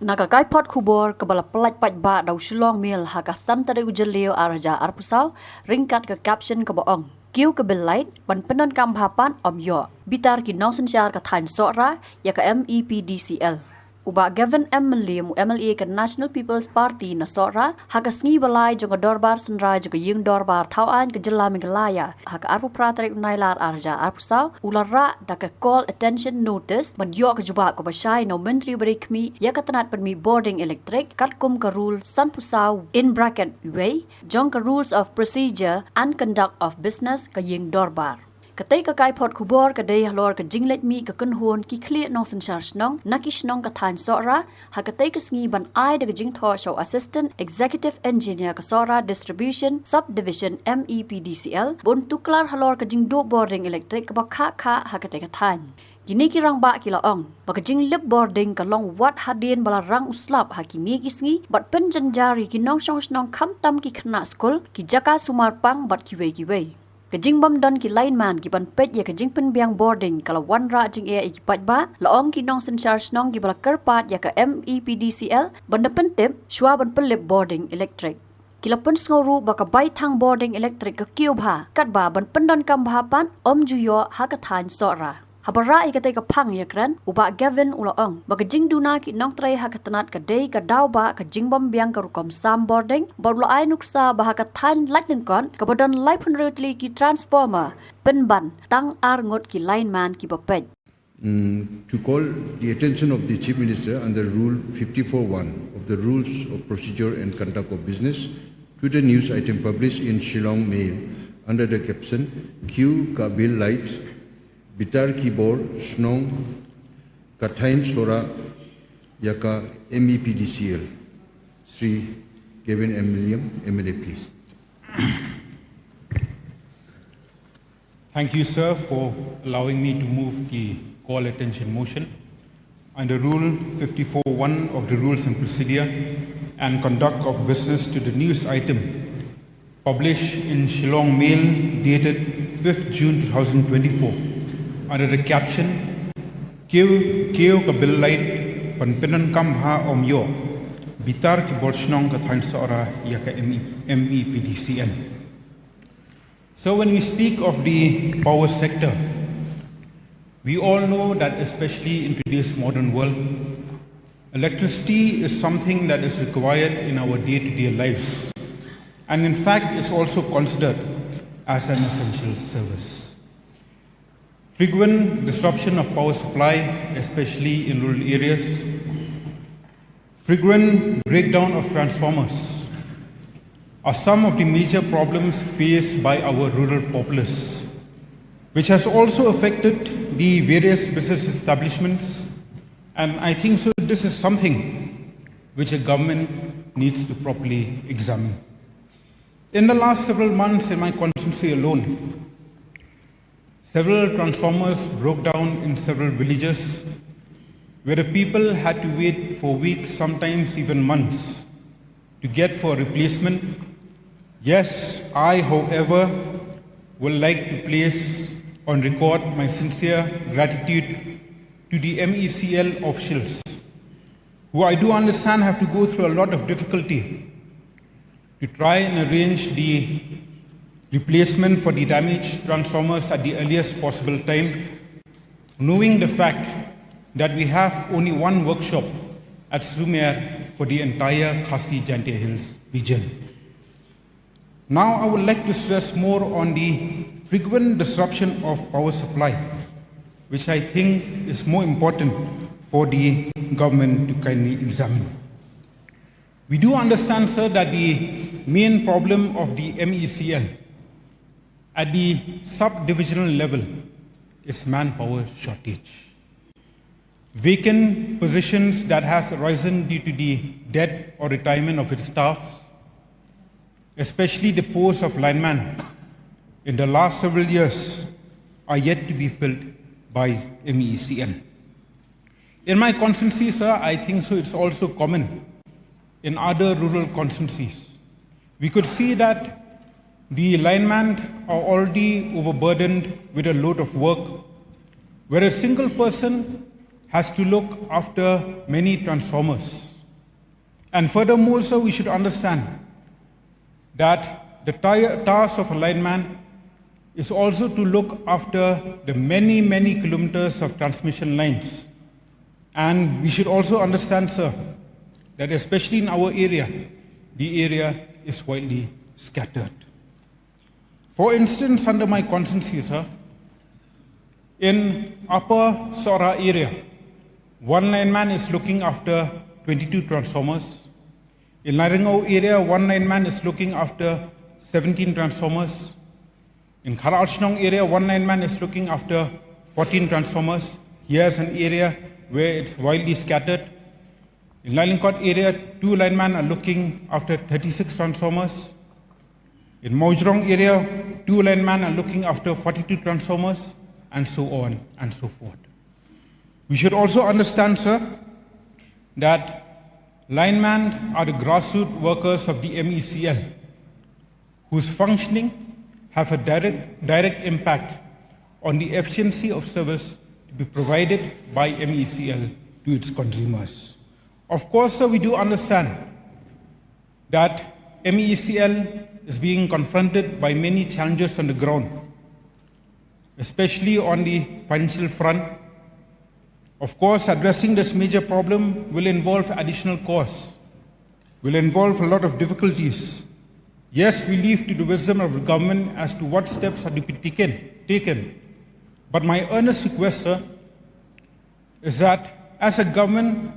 Nakakai pot kubor kebala pelaj paj ba dau Shillong Mail haka samtare ujelio araja arpusau ringkat ke caption ke boong. Kiu ke belait ban penon kampapan om yo. Bitar ki nongsen syar ke thain sora ya ke MePDCL. Uba Gavin MLA ke National People's Party na sora haka sngi balai jong dorbar senrai jong ying dorbar tauan ke jela Meghalaya haka arpu pratrek nailar arja arpusau ulara da ke call attention notice ban yo ke jubak ko basai no menteri berikmi ya ke tanat permi boarding electric kat kum ke rule san pusau in bracket way jong ke rules of procedure and conduct of business ke ying dorbar. Katai ka kai pot kubor ka day halor ka jinglet mi ka kunhon ki clear nong sen charge nong nakish nong ka than sora ha katai ka sngi ban ai da jing tho show assistant executive engineer ka sora distribution subdivision MePDCL bon tuklar halor ka jing do boarding electric ka ba kha ha katai ka than kini ki rang ba ki laong ba ka jing lip boarding ka long wat hadien bala rang uslap ha kini ki sngi bat pen janjari ki nong shong nong kham tam ki khna school ki jaka sumar pang bat ki wei Kajing bam don ki Lineman ki ban pet ya kajing pen biang boarding kala wan ra jing e ki pat ba laong ki nong sen charge nong ki bala kerpat ya ka MePDCL ban pen tip shwa ban pelip boarding electric kila pen sngoru ba ka bai thang boarding electric ka kiu bha kat ba ban pen don kam bha pan om juyo ha ka than sora habara ikatai ka phang yakran uba Gavin ulaong bagajing Duna ki Nongtrei ha katanat ka day ka daw ba ka jingbam biang ka rukom sam boarding borlo ai nuksa ba ka than Laitlyngkot ka bodon Laitlyngkot ki transformer penban tang Ngut ki Lineman ki bapet. To call the attention of the Chief Minister under Rule 54.1 of the Rules of Procedure and Conduct of Business to the news item published in Shillong Mail under the caption Q ka bill light Bitar keyboard snong kathain sora yaka MePDCL. Sri Gavin MLA, please. Thank you, sir, for allowing me to move the call attention motion. Under Rule 54.1 of the Rules and Procedure and Conduct of Business to the news item published in Shillong Mail dated 5th June 2024. Under the caption, Kyrwoh ka bill light panpinan kam ha om yo, bitar ki bolshnong ka thain sora ya ka MePDCL. So when we speak of the power sector, we all know that especially in today's modern world, electricity is something that is required in our day-to-day lives, and in fact is also considered as an essential service. Frequent disruption of power supply, especially in rural areas, frequent breakdown of transformers are some of the major problems faced by our rural populace, which has also affected the various business establishments, and I think so this is something which a government needs to properly examine. In the last several months in my constituency alone, several transformers broke down in several villages where the people had to wait for weeks, sometimes even months, to get for a replacement. Yes, I, however, would like to place on record my sincere gratitude to the MECL officials, who I do understand have to go through a lot of difficulty to try and arrange the replacement for the damaged transformers at the earliest possible time, knowing the fact that we have only one workshop at Sumer for the entire Khasi Jantia Hills region. Now I would like to stress more on the frequent disruption of power supply, which I think is more important for the government to kindly examine. We do understand, sir, that the main problem of the MECL at the sub-divisional level is manpower shortage. Vacant positions that has arisen due to the death or retirement of its staffs, especially the post of lineman in the last several years, are yet to be filled by MECL. In my constituency, sir, I think so it's also common in other rural constituencies. We could see that the linemen are already overburdened with a load of work, where a single person has to look after many transformers. And furthermore, sir, we should understand that the task of a lineman is also to look after the many, many kilometers of transmission lines. And we should also understand, sir, that especially in our area, the area is widely scattered. For instance, under my constancy, sir, in Upper Sora area, one lineman is looking after 22 transformers. In Laitlyngkot area, one lineman is looking after 17 transformers. In Shillong area, one lineman is looking after 14 transformers. Here's an area where it's widely scattered. In Laitlyngkot area, two linemen are looking after 36 transformers. In Mojrong area, two linemen are looking after 42 transformers, and so on and so forth. We should also understand, sir, that linemen are the grassroots workers of the MECL, whose functioning have a direct impact on the efficiency of service to be provided by MECL to its consumers. Of course, sir, we do understand that MECL is being confronted by many challenges on the ground, especially on the financial front. Of course, addressing this major problem will involve additional costs, will involve a lot of difficulties. Yes, we leave to the wisdom of the government as to what steps are to be taken. But my earnest request, sir, is that as a government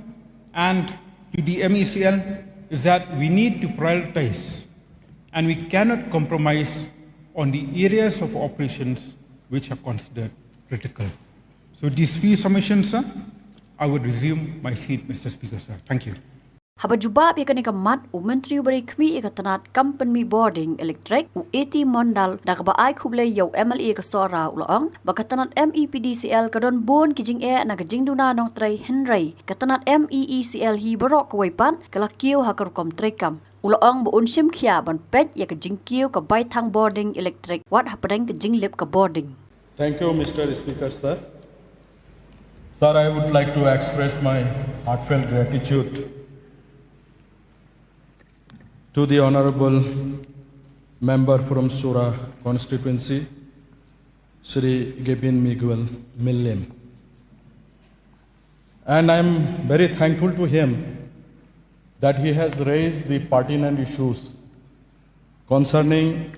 and to the MECL, is that we need to prioritize, and we cannot compromise on the areas of operations which are considered critical. So these three submissions, sir, I would resume my seat, Mr. Speaker, sir. Thank you. Haba jubab ya kanika mat Menteri beri kmi ya katanat company boarding electric u 80 mondal da ka ba ai khuble yo MLA ka sora ulong ba katanat MePDCL ka don bon kijing e na ka jing Duna Nongtrei Henry katanat MEECL hi barok ka waipan kala kiu ha ka kom trekam ulong bu unsim khia ban pet ya ka jing kiu ka bai thang boarding electric wat hapadeng ka jing lip ka boarding. Thank you, Mr. Speaker, sir. Sir, I would like to express my heartfelt gratitude to the Honorable Member from Sura constituency, Shri Gebin Miguel Millim. And I am very thankful to him that he has raised the pertinent issues concerning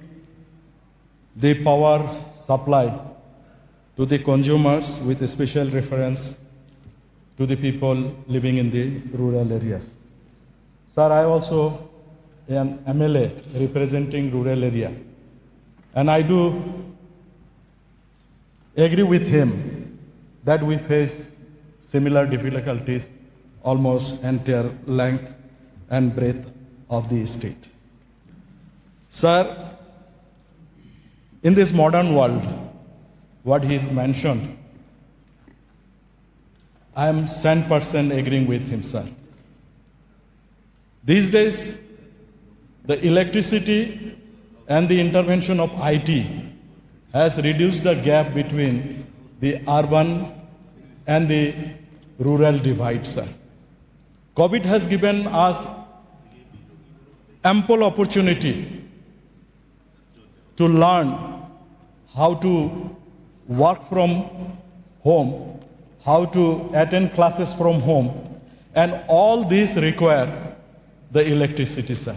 the power supply to the consumers with a special reference to the people living in the rural areas. Sir, I also am MLA representing rural area, and I do agree with him that we face similar difficulties almost entire length and breadth of the state. Sir, in this modern world, what he has mentioned, I am 100% agreeing with him, sir. These days, the electricity and the intervention of IT has reduced the gap between the urban and the rural divide, sir. COVID has given us ample opportunity to learn how to work from home, how to attend classes from home, and all these require the electricity, sir.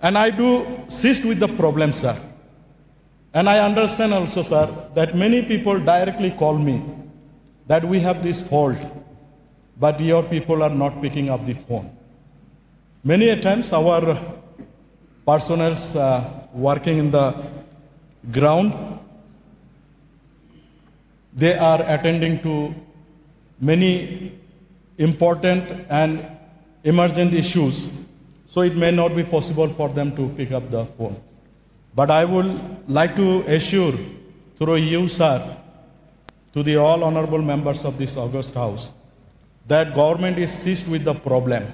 And I do assist with the problem, sir. And I understand also, sir, that many people directly call me that we have this fault, but your people are not picking up the phone. Many a times our personnel working in the ground, they are attending to many important and emergent issues, so it may not be possible for them to pick up the phone. But I would like to assure through you, sir, to the all honorable members of this august house, that government is seized with the problem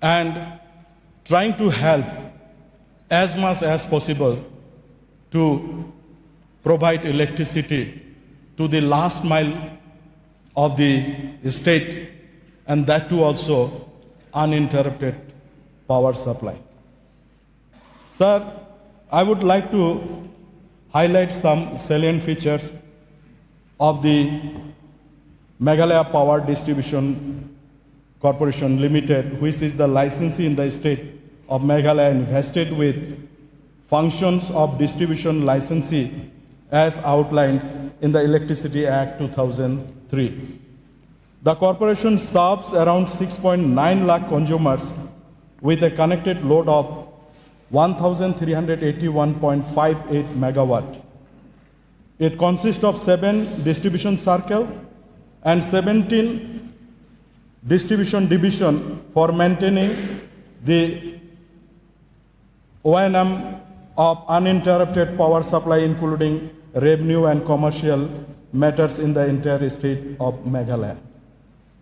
and trying to help as much as possible to provide electricity to the last mile of the state, and that too also uninterrupted power supply. Sir, I would like to highlight some salient features of the Meghalaya Power Distribution Corporation Limited, which is the licensee in the state of Meghalaya invested with functions of distribution licensee as outlined in the Electricity Act 2003. The corporation serves around 6.9 lakh consumers with a connected load of 1,381.58 megawatt. It consists of 7 distribution circles and 17 distribution division for maintaining the O&M of uninterrupted power supply, including revenue and commercial matters in the entire state of Meghalaya.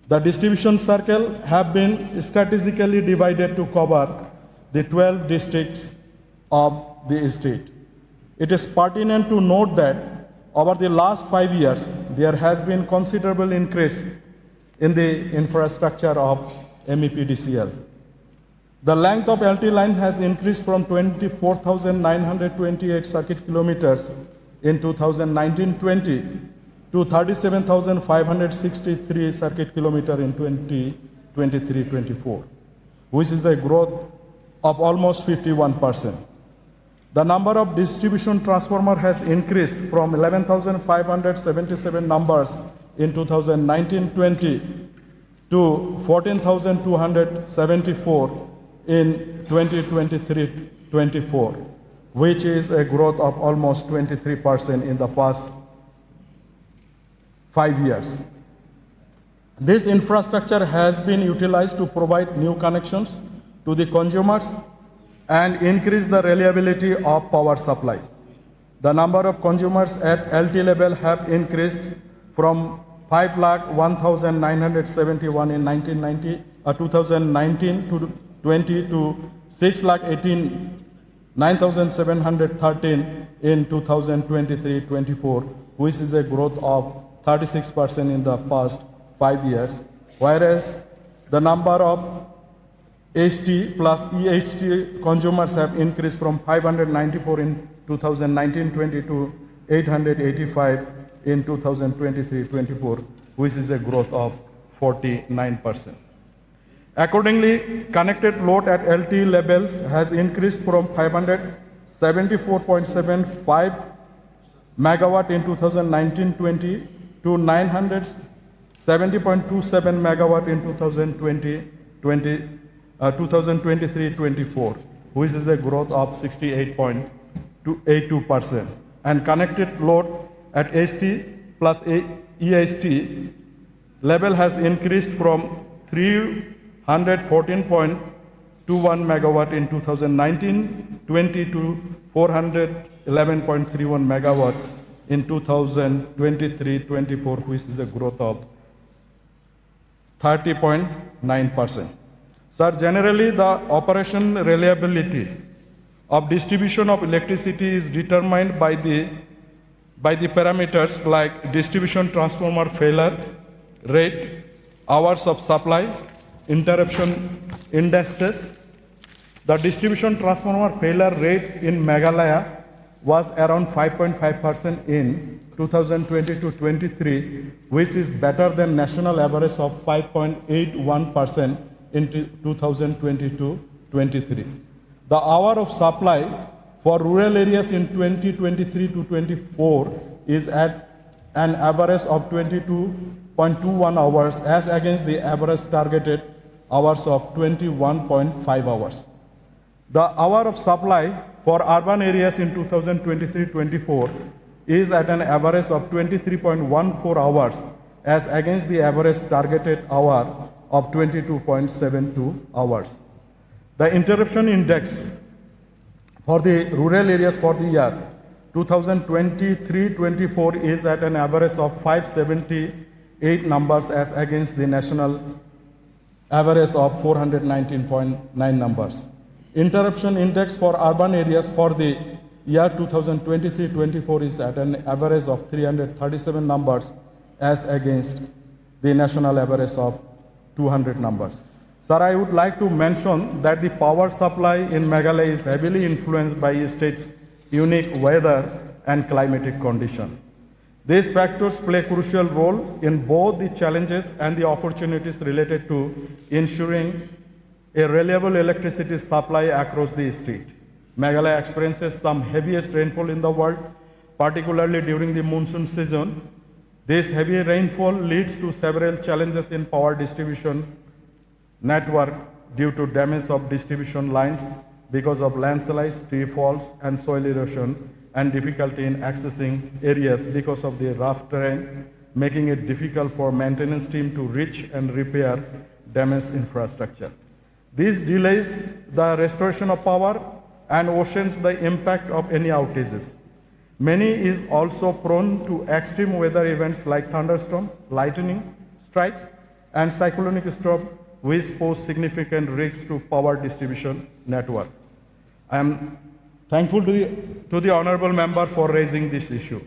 The distribution circle have been strategically divided to cover the 12 districts of the state. It is pertinent to note that over the last 5 years, there has been considerable increase in the infrastructure of MePDCL. The length of LT line has increased from 24,928 circuit kilometers in 2019-20 to 37,563 circuit kilometers in 2023-24, which is a growth of almost 51%. The number of distribution transformer has increased from 11,577 numbers in 2019-20 to 14,274 in 2023-24, which is a growth of almost 23% in the past 5 years. This infrastructure has been utilized to provide new connections to the consumers and increase the reliability of power supply. The number of consumers at LT level have increased from 5,01,971 in 2019 to 20 to 6,18,9,713 in 2023-24, which is a growth of 36% in the past 5 years, whereas the number of HT plus EHT consumers have increased from 594 in 2019-20 to 885 in 2023-24, which is a growth of 49%. Accordingly, connected load at LT levels has increased from 574.75 megawatt in 2019-20 to 970.27 megawatt in 2023-24, which is a growth of 68.82%. And connected load at HT plus EHT level has increased from 314.21 megawatt in 2019-20 to 411.31 megawatt in 2023-24, which is a growth of 30.9%. Sir, generally the operation reliability of distribution of electricity is determined by the parameters like distribution transformer failure rate, hours of supply, interruption indexes. The distribution transformer failure rate in Meghalaya was around 5.5% in 2020-23, which is better than national average of 5.81% in 2022-23. The hour of supply for rural areas in 2023-24 is at an average of 22.21 hours as against the average targeted hours of 21.5 hours. The hour of supply for urban areas in 2023-24 is at an average of 23.14 hours as against the average targeted hour of 22.72 hours. The interruption index for the rural areas for the year 2023-24 is at an average of 578 numbers as against the national average of 419.9 numbers. Interruption index for urban areas for the year 2023-24 is at an average of 337 numbers as against the national average of 200 numbers. Sir, I would like to mention that the power supply in Meghalaya is heavily influenced by the state's unique weather and climatic condition. These factors play a crucial role in both the challenges and the opportunities related to ensuring a reliable electricity supply across the state. Meghalaya experiences some heaviest rainfall in the world, particularly during the monsoon season. This heavy rainfall leads to several challenges in power distribution network due to damage of distribution lines because of landslides, tree falls, and soil erosion, and difficulty in accessing areas because of the rough terrain, making it difficult for maintenance team to reach and repair damaged infrastructure. This delays the restoration of power and worsens the impact of any outages. Many is also prone to extreme weather events like thunderstorm, lightning strikes, and cyclonic storm, which pose significant risks to power distribution network. I am thankful to the honorable member for raising this issue.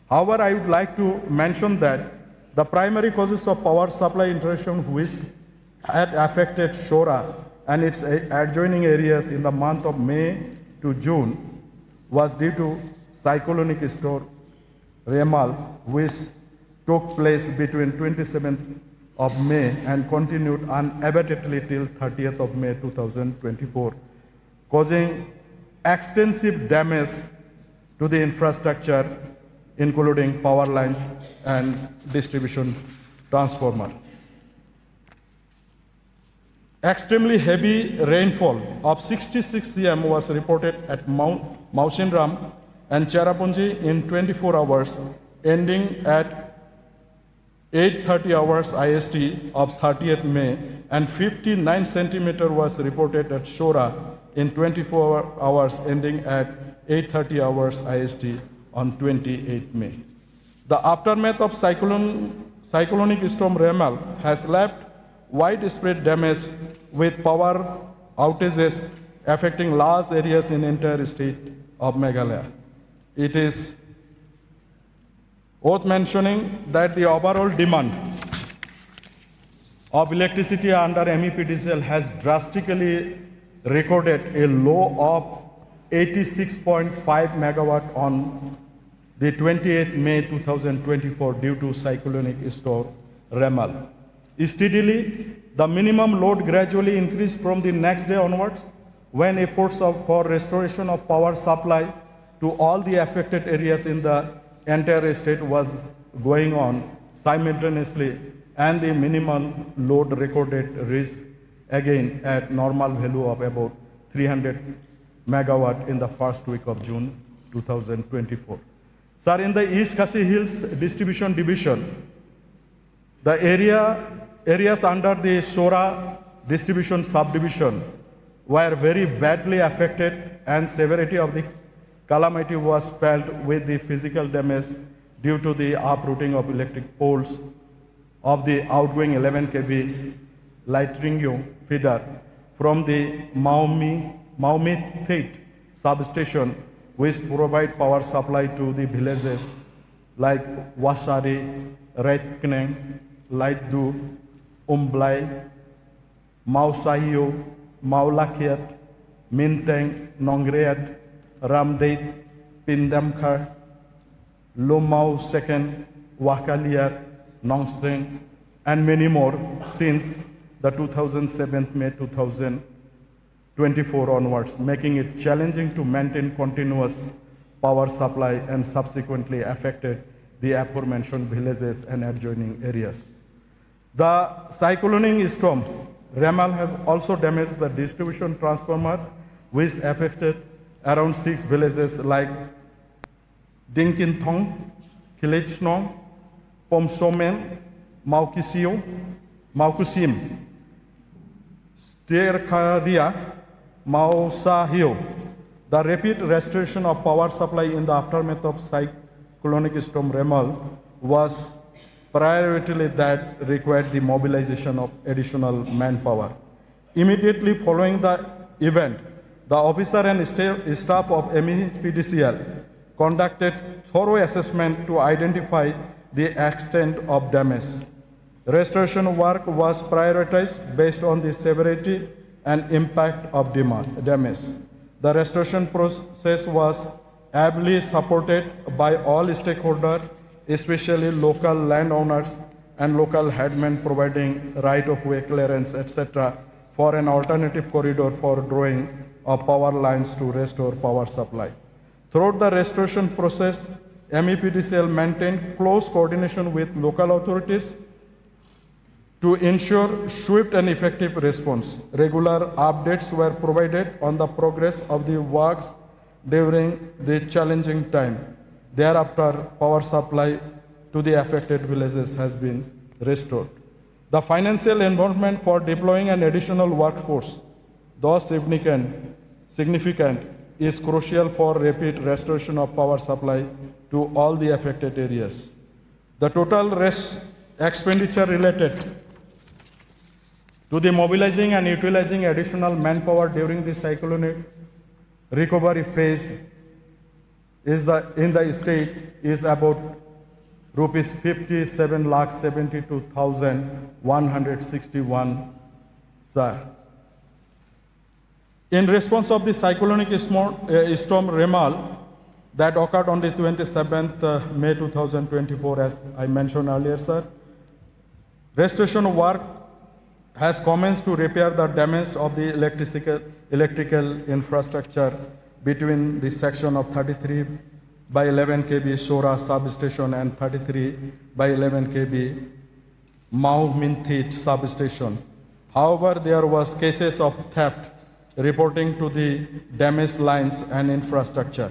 However, I would like to mention that the primary causes of power supply interruption which had affected Shora and its adjoining areas in the month of May to June was due to cyclonic storm Remal, which took place between 27th of May and continued unabatedly till 30th of May 2024, causing extensive damage to the infrastructure, including power lines and distribution transformer. Extremely heavy rainfall of 66 cm was reported at Mausinram and Cherrapunji in 24 hours, ending at 8:30 hours IST of 30th May, and 59 centimeter was reported at Shora in 24 hours, ending at 8:30 hours IST on 28th May. The aftermath of cyclonic storm Remal has left widespread damage with power outages affecting large areas in entire state of Meghalaya. It is worth mentioning that the overall demand of electricity under MePDCL has drastically recorded a low of 86.5 megawatt on the 28th May 2024 due to cyclonic storm Remal. Steadily, the minimum load gradually increased from the next day onwards when efforts for restoration of power supply to all the affected areas in the entire state was going on simultaneously, and the minimum load recorded reached again at normal value of about 300 megawatt in the first week of June 2024. Sir, in the East Khasi Hills Distribution Division, the areas under the Shora Distribution Subdivision were very badly affected, and severity of the calamity was felt with the physical damage due to the uprooting of electric poles of the outgoing 11 kV Laitlyngkot feeder from the Maumit substation, which provide power supply to the villages like Wasari, Reitkneng, Laitdu, Umblai, Mausahio, Maulakiat, Minteng, Nongtrei, Ramdeit, Pindamkar, Lomau Second, Wakaliar, Nongtrei, and many more since the 2007 May 2024 onwards, making it challenging to maintain continuous power supply and subsequently affected the aforementioned villages and adjoining areas. The cyclonic storm Remal has also damaged the distribution transformer, which affected around 6 villages like Dinkinthong, Kilechnong, Pomsomen, Maukusim, Stierkaria, Mausahio. The rapid restoration of power supply in the aftermath of cyclonic storm Remal was priority that required the mobilization of additional manpower. Immediately following the event, the officer and staff of MePDCL conducted thorough assessment to identify the extent of damage. Restoration work was prioritized based on the severity and impact of damage. The restoration process was ably supported by all stakeholders, especially local landowners and local headmen providing right-of-way clearance, etc., for an alternative corridor for drawing of power lines to restore power supply. Throughout the restoration process, MePDCL maintained close coordination with local authorities to ensure swift and effective response. Regular updates were provided on the progress of the works during the challenging time. Thereafter, power supply to the affected villages has been restored. The financial involvement for deploying an additional workforce, though significant, is crucial for rapid restoration of power supply to all the affected areas. The total expenditure related to the mobilizing and utilizing additional manpower during the cyclonic recovery phase in the state is about rupees 57,72,161, sir. In response of the cyclonic storm Remal that occurred on the 27th May 2024, as I mentioned earlier, sir, restoration work has commenced to repair the damage of the electrical infrastructure between the section of 33 by 11 kV Sora substation and 33 by 11 kV Mau Minthit substation. However, there was cases of theft reporting to the damaged lines and infrastructure.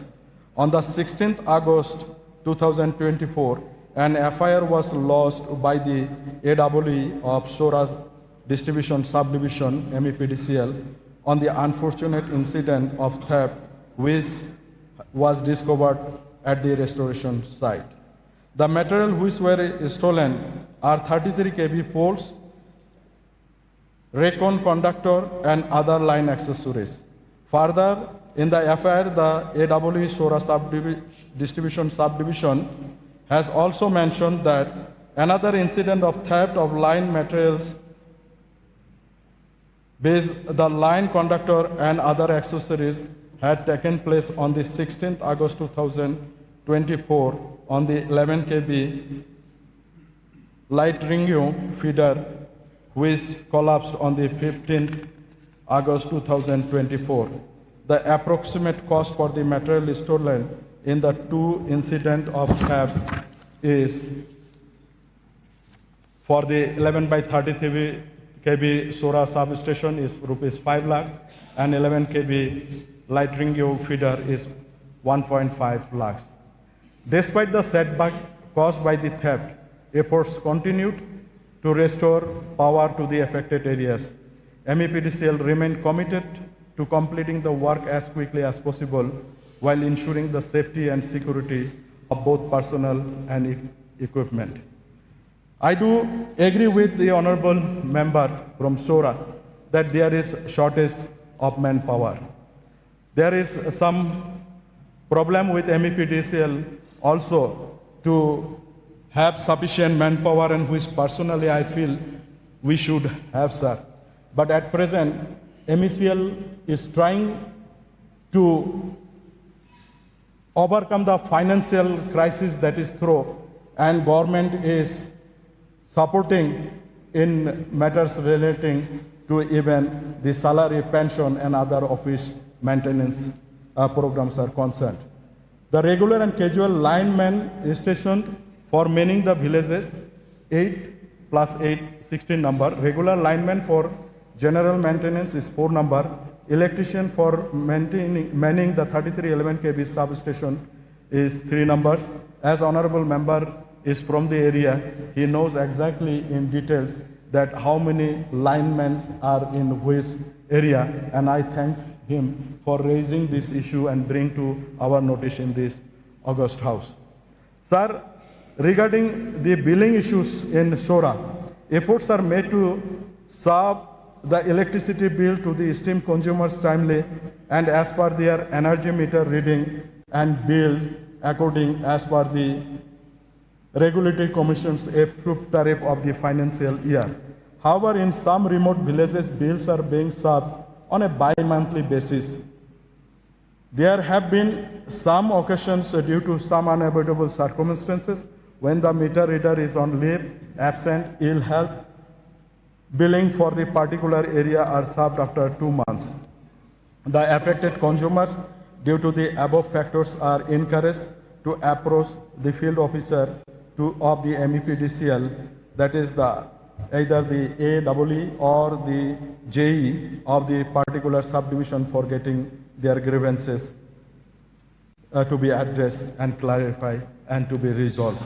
On the 16th August 2024, an FIR was lodged by the AWE of Sora Distribution Subdivision, MePDCL, on the unfortunate incident of theft which was discovered at the restoration site. The material which were stolen are 33 kV poles, Recon conductor, and other line accessories. Further, in the FIR, the AWE Sora Distribution Subdivision has also mentioned that another incident of theft of line materials, the line conductor and other accessories, had taken place on the 16th August 2024 on the 11 kV Laitlyngkot feeder, which collapsed on the 15th August 2024. The approximate cost for the material stolen in the two incidents of theft is, for the 11 by 33 kV Sora substation is rupees 5 lakh and 11 kV Laitlyngkot feeder is 1.5 lakhs. Despite the setback caused by the theft, efforts continued to restore power to the affected areas. MePDCL remained committed to completing the work as quickly as possible while ensuring the safety and security of both personnel and equipment. I do agree with the honorable member from Sora that there is shortage of manpower. There is some problem with MePDCL also to have sufficient manpower, and which personally I feel we should have, sir. But at present, MECL is trying to overcome the financial crisis that is through, and government is supporting in matters relating to even the salary, pension, and other office maintenance programs are concerned. The regular and casual linemen is stationed for manning the villages, 8 plus 8, 16 number. Regular linemen for general maintenance is 4 number. Electrician for manning the 3311 kV substation is 3 numbers. As honorable member is from the area, he knows exactly in details that how many linemen are in which area, and I thank him for raising this issue and bring to our notice in this August House. Sir, regarding the billing issues in Sora, efforts are made to serve the electricity bill to the steam consumers timely and as per their energy meter reading, and bill according as per the regulatory commission's approved tariff of the financial year. However, in some remote villages, bills are being served on a bi-monthly basis. There have been some occasions due to some unavoidable circumstances when the meter reader is on leave, absent, ill health. Billing for the particular area are served after 2 months. The affected consumers, due to the above factors, are encouraged to approach the field officer of the MePDCL, that is either the AEE or the JE of the particular subdivision, for getting their grievances to be addressed and clarified and to be resolved.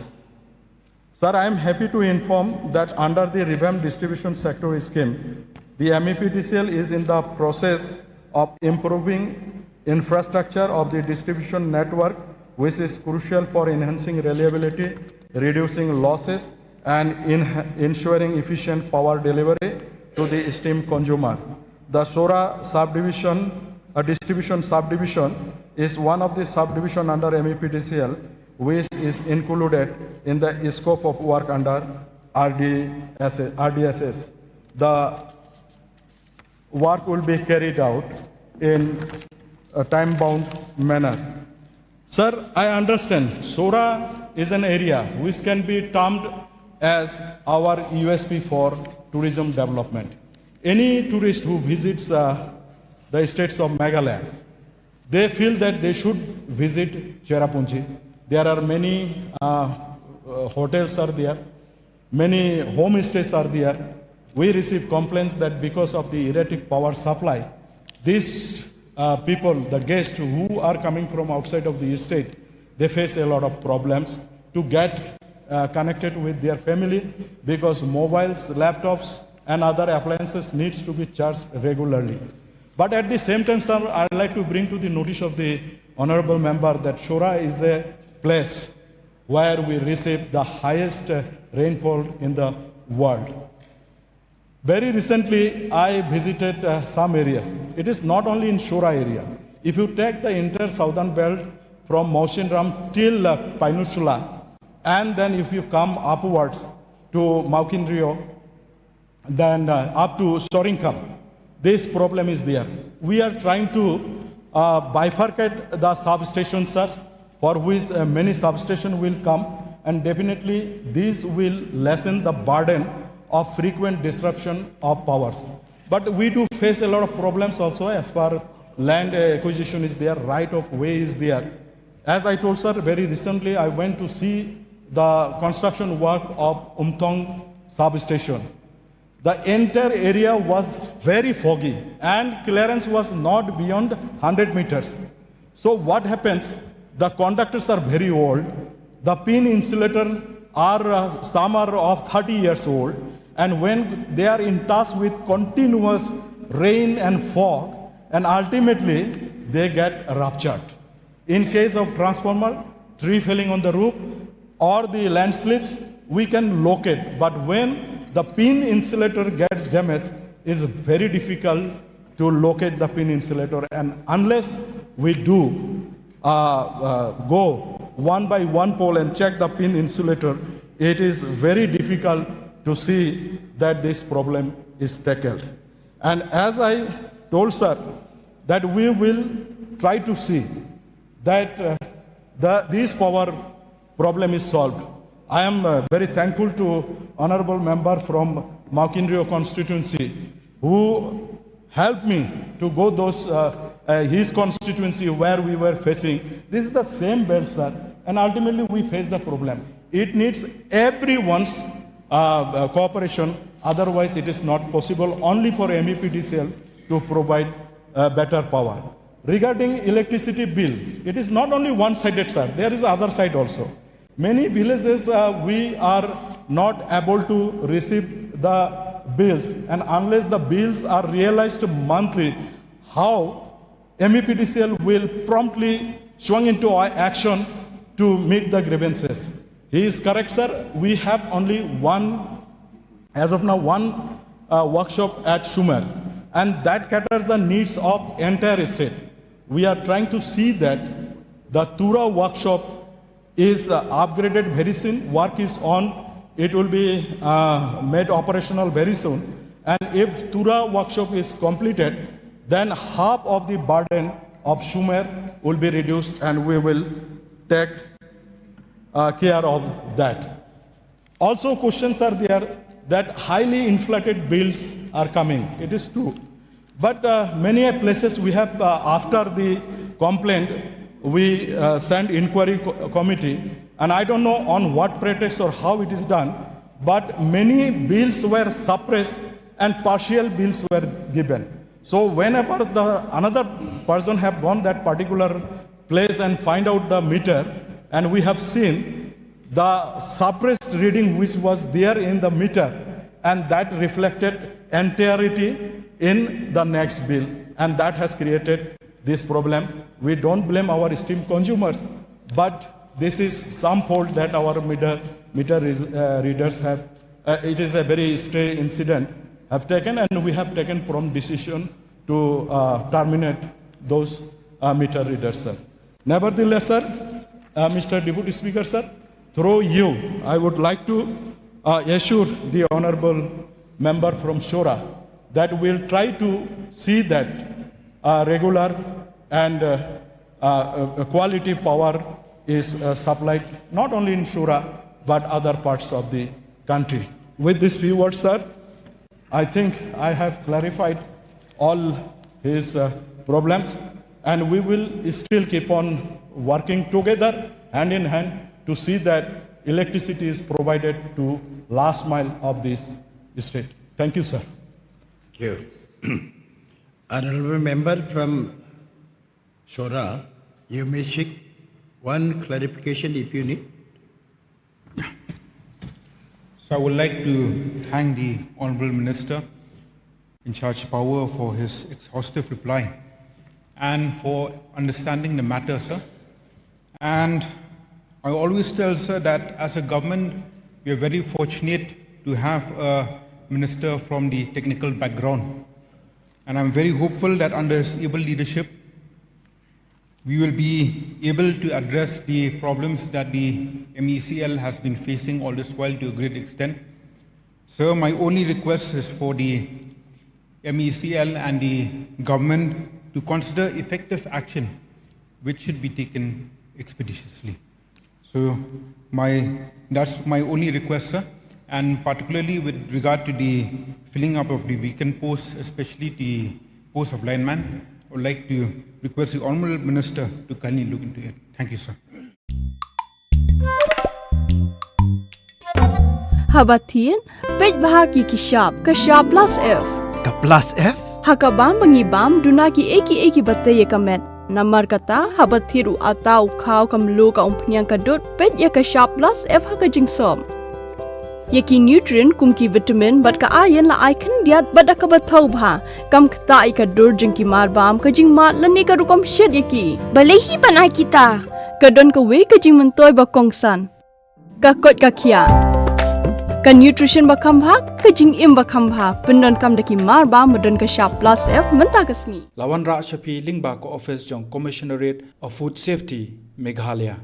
Sir, I am happy to inform that under the revamped distribution sector scheme, the MePDCL is in the process of improving infrastructure of the distribution network, which is crucial for enhancing reliability, reducing losses, and ensuring efficient power delivery to the esteemed consumer. The Sora subdivision, a distribution subdivision, is one of the subdivision under MePDCL, which is included in the scope of work under RDSS. The work will be carried out in a time-bound manner. Sir, I understand Sora is an area which can be termed as our USP for tourism development. Any tourist who visits the states of Meghalaya, they feel that they should visit Cherrapunji. There are many hotels are there, many homestays are there. We receive complaints that because of the erratic power supply, these people, the guests who are coming from outside of the state, they face a lot of problems to get connected with their family, because mobiles, laptops, and other appliances needs to be charged regularly. But at the same time, sir, I'd like to bring to the notice of the honorable member that Sora is a place where we receive the highest rainfall in the world. Very recently, I visited some areas. It is not only in Sora area. If you take the entire southern belt from Mausinram till Peninsula, and then if you come upwards to Nongtrei, then up to Sorinkam, this problem is there. We are trying to bifurcate the substations, sir, for which many substations will come, and definitely this will lessen the burden of frequent disruption of powers. But we do face a lot of problems also as far land acquisition is there, right of way is there. As I told sir, very recently I went to see the construction work of Umthong substation. The entire area was very foggy and clearance was not beyond 100 meters. So what happens? The conductors are very old. The pin insulator are some are of 30 years old, and when they are in touch with continuous rain and fog, and ultimately they get ruptured. In case of transformer, tree falling on the roof, or the landslips, we can locate. But when the pin insulator gets damaged, it's very difficult to locate the pin insulator. And unless we do go one by one pole and check the pin insulator, it is very difficult to see that this problem is tackled. And as I told sir, that we will try to see that this power problem is solved. I am very thankful to honorable member from Nongtrei constituency who helped me to go his constituency where we were facing. This is the same belt, sir, and ultimately we face the problem. It needs everyone's cooperation, otherwise it is not possible only for MePDCL to provide better power. Regarding electricity bill, it is not only one-sided, sir, there is other side also. Many villages we are not able to receive the bills, and unless the bills are realized monthly, how MePDCL will promptly swing into action to meet the grievances. He is correct, sir. We have only one, as of now, one workshop at Shumer, and that caters the needs of entire state. We are trying to see that the Tura workshop is upgraded very soon. Work is on. It will be made operational very soon. And if Tura workshop is completed, then half of the burden of Shumer will be reduced, and we will take care of that. Also, questions are there that highly inflated bills are coming. It is true. But many places we have, after the complaint, we send inquiry committee, and I don't know on what pretext or how it is done, but many bills were suppressed and partial bills were given. So whenever another person have gone that particular place and find out the meter, and we have seen the suppressed reading which was there in the meter, and that reflected entirety in the next bill, and that has created this problem. We don't blame our esteemed consumers, but this is some fault that our meter readers have. It is a very stray incident have taken, and we have taken prompt decision to terminate those meter readers, sir. Nevertheless, sir, Mr. Deputy Speaker, sir, through you, I would like to assure the honorable member from Shora that we'll try to see that regular and quality power is supplied not only in Shora but other parts of the country. With these few words, sir, I think I have clarified all his problems, and we will still keep on working together hand in hand to see that electricity is provided to last mile of this state. Thank you, sir. Thank you. Honorable member from Shora, you may seek one clarification if you need. So I would like to thank the Honourable Minister in charge of power for his exhaustive reply and for understanding the matter, sir. And I always tell, sir, that as a government, we are very fortunate to have a minister from the technical background. And I'm very hopeful that under his able leadership, we will be able to address the problems that the MECL has been facing all this while to a great extent. Sir, my only request is for the MECL and the government to consider effective action which should be taken expeditiously. So that's my only request, sir. And particularly with regard to the filling up of the vacant posts, especially the post of lineman, I would like to request the Honourable Minister to kindly look into it. Thank you, sir. Habatin, page bahagi kishab plus F. Ka plus F? Hakabam bangibam Duna ki eki batay kamet. Namar kata habathiru atau kau kamlu ka umpnyang kadut page ya kishab plus F hakajingsom. Yaki nutrient kum ki vitamin bat ka iron la icon diat bada ka bathau bha kam kta ika dur jing ki marbam ka jing mat lani ka rukom shed yaki balehi banai kita ka don ka we ka jing mentoy ba kongsan ka kot ka kia ka nutrition ba khambha ka jing im ba khambha pendon kam daki marbam madon ka sharp plus F menta kasni Lawan Ra Shafi Lingba ko office jong Commissionerate of Food Safety Meghalaya.